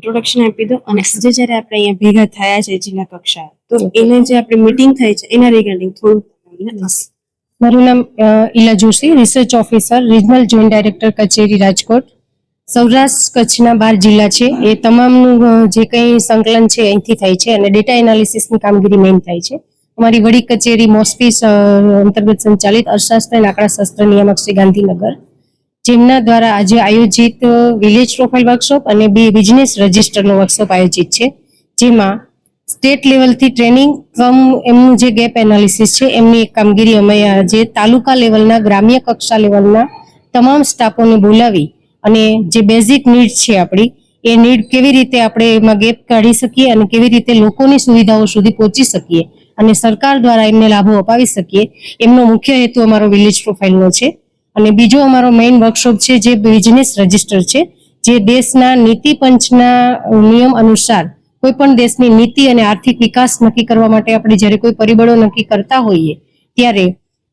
Introduction આપી દો અને આજે જ્યારે આપણે અહીંયા ભેગા થયા છે જિલ્લા કક્ષાએ તો એને જે આપણી મીટિંગ થઈ છે એના રિગાર્ડિંગ થોડું. મારું નામ Ila Joshi, research officer, regional joint director કચેરી રાજકોટ. સૌરાષ્ટ્ર કચ્છના 12 જિલ્લા છે એ તમામનું જે કંઈ સંકલન છે અહીંથી થાય છે અને ડેટા એનાલિસિસની કામગીરી મેઇન થાય છે. અમારી વડી કચેરી મોસ્પી અંતર્ગત સંચાલિત અર્થશાસ્ત્ર અને આંકડાશાસ્ત્ર નિયામક શ્રી ગાંધીનગર, જેમના દ્વારા આજે આયોજિત વિલેજ પ્રોફાઇલ વર્કશોપ અને બિઝનેસ રજિસ્ટરનો વર્કશોપ આયોજિત છે, જેમાં સ્ટેટ લેવલથી ટ્રેનિંગ એમનું જે ગેપ એનાલિસિસ છે એમની એક કામગીરી અમે આજે તાલુકા લેવલના ગ્રામ્ય કક્ષા લેવલના તમામ સ્ટાફોને બોલાવી અને જે બેઝિક નીડ છે આપણી એ નીડ કેવી રીતે આપણે એમાં ગેપ કાઢી શકીએ અને કેવી રીતે લોકોની સુવિધાઓ સુધી પહોંચી શકીએ અને સરકાર દ્વારા એમને લાભો અપાવી શકીએ, એમનો મુખ્ય હેતુ અમારો વિલેજ પ્રોફાઇલનો છે. અને બીજો અમારો મેઇન વર્કશોપ છે જે બિઝનેસ રજિસ્ટર છે, જે દેશના નીતિ પંચના નિયમ અનુસાર કોઈ પણ દેશની નીતિ અને આર્થિક વિકાસ નક્કી કરવા માટે આપણે જ્યારે કોઈ પરિબળો નક્કી કરતા હોઈએ ત્યારે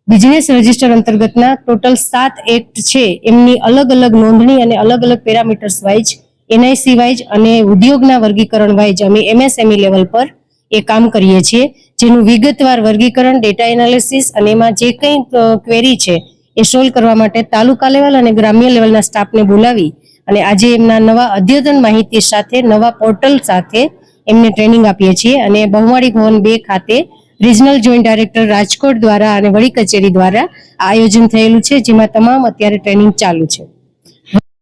બિઝનેસ રજિસ્ટર અંતર્ગતના ટોટલ 7 એક્ટ છે એમની અલગ અલગ નોંધણી અને અલગ અલગ પેરામીટર્સ વાઇઝ, એનઆઈસી વાઇઝ અને ઉદ્યોગના વર્ગીકરણ વાઇઝ અમે એમએસએમઈ લેવલ પર એ કામ કરીએ છીએ, જેનું વિગતવાર વર્ગીકરણ, ડેટા એનાલિસિસ અને એમાં જે કંઈ ક્વેરી છે એ સોલ્વ કરવા માટે તાલુકા લેવલ અને ગ્રામ્ય લેવલના સ્ટાફને બોલાવી અને આજે એમના નવા અદ્યતન માહિતી સાથે, નવા પોર્ટલ સાથે એમને ટ્રેનિંગ આપીએ છીએ. અને બહુમાળી ભવન 2 ખાતે રિજનલ જોઈન્ટ ડાયરેક્ટર રાજકોટ દ્વારા અને વડી કચેરી દ્વારા આયોજન થયેલું છે, જેમાં તમામ અત્યારે ટ્રેનિંગ ચાલુ છે.